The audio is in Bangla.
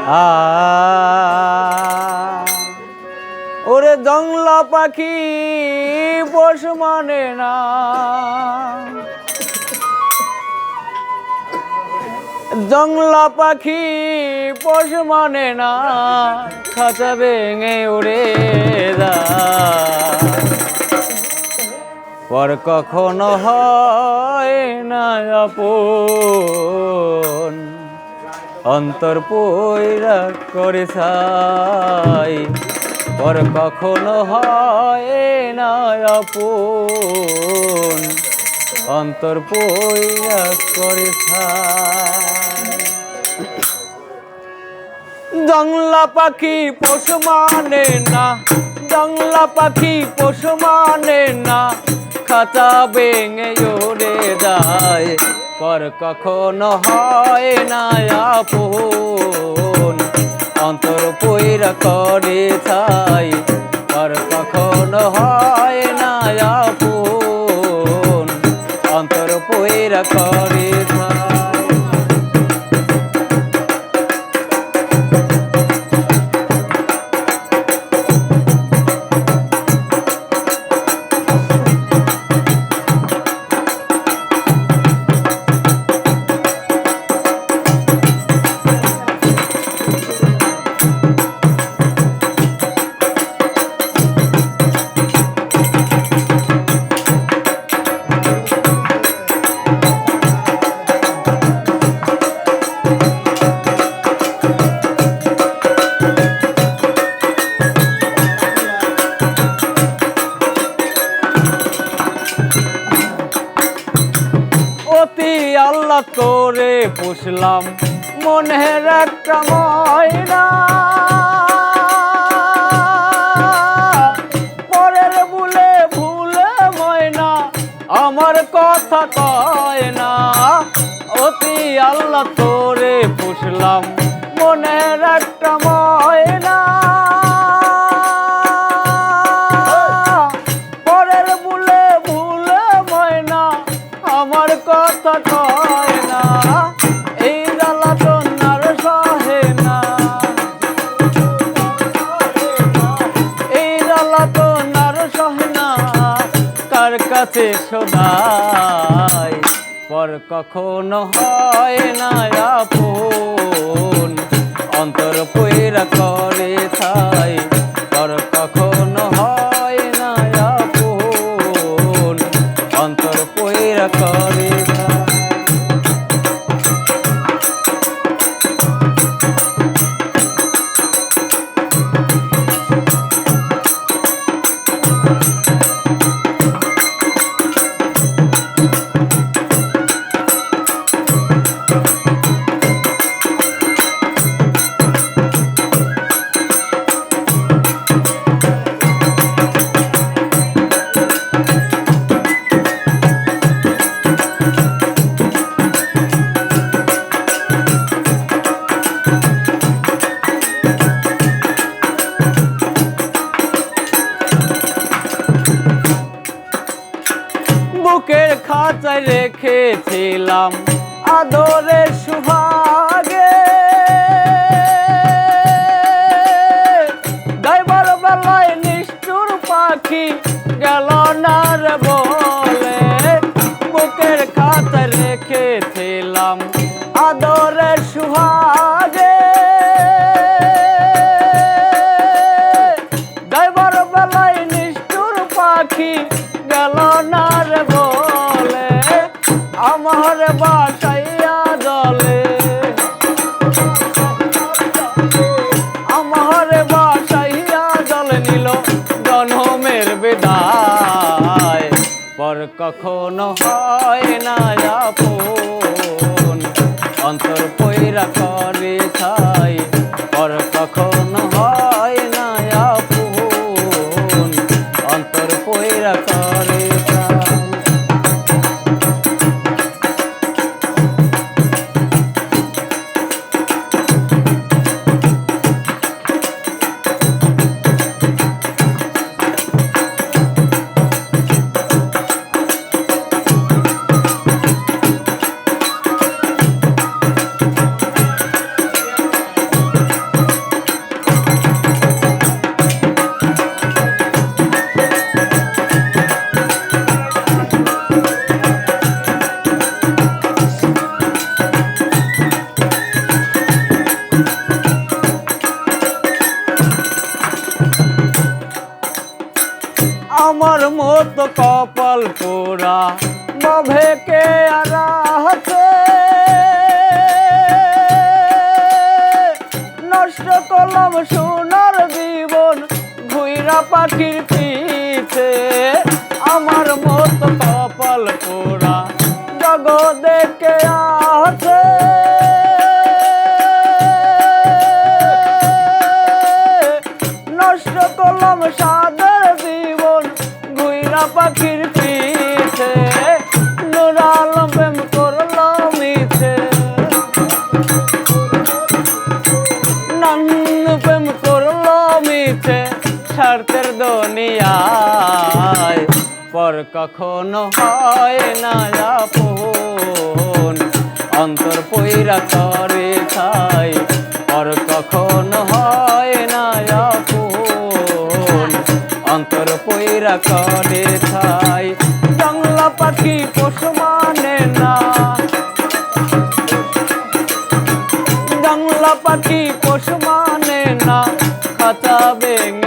আ ওরে জংলা পাখি পোষ মানে না, জংলা পাখি পোষ মানে না, খাঁচা ভেঙে উড়ে যায়। পর কখনো হয় না আপন, অন্তর পয়রা করে ছাই। পর কখনো হয় না আপন, অন্তর পয়রা করে ছাই। জংলা পাখি পোষ মানে না, জংলা পাখি পোষ মানে না, খাঁচা ভেঙে উড়ে যায়। পর কখনো হয় না আপন, অন্তর পয়রা করে ছাই। পর কখনো হয় না আপন, অন্তর পয়রা করে ছাই। আল্লাহ করে পুষলাম মনের একটা ময়না, পরের ভুলে ভুলে ময়না আমার কথা কয় না। অতি আল্লাহ করে পুষলাম মনের একটা ময়না, পরের ভুলে ভুলে ময়না আমার কথা কয় না। এই জ্বালাতন আর সহে না, এই জ্বালাতন আর সহে না, কার কাছে শোনাই। পর কখনো হয় না আপন, অন্তর পয়রা করে ছাই। পর কখনো হয় না আপন, অন্তর পয়রা করে ছাই। বুকের খাঁচায় রেখেছিলাম আদরের সুহাগে, গাইবার বেলায় নিষ্ঠুর পাখি গেল না রে বলে। বুকের খাঁচায় রেখেছিলাম আদরের সুহাগে, গাইবার বেলায় নিষ্ঠুর পাখি গেল না রে বলে। আমার বাসাইয়া জলে, আমার বাসাইয়া জলে নিল জনমের বিদায়। পর কখনো হয় না আপন, অন্তর পয়রা করে ছাই। পর কখনো হয় না আপন, অন্তর পয়রা করে ছাই। মতো কপাল পোড়া বভে কে আর আছে নষ্ট করলাম সোনার জীবন ঘুইরা পাখির পিছে আমার মতো কপাল পোড়া জগতে কে আছে নষ্ট করলাম সাদের জীবন ঘুইরা পাখির পিছে নূর আলম প্রেম করলো মিছে নান্ন প্রেম করলো মিছে স্বার্থের দুনিয়ায় পর কখনো হয় না আপন অন্তর পইরা করে খাই পর কখনো হয় না আপন অন্তর পইরা করে খাই জংলা পাখি পশু মানে না জংলা পাখি পশু মানে না খাঁচা ভেঙে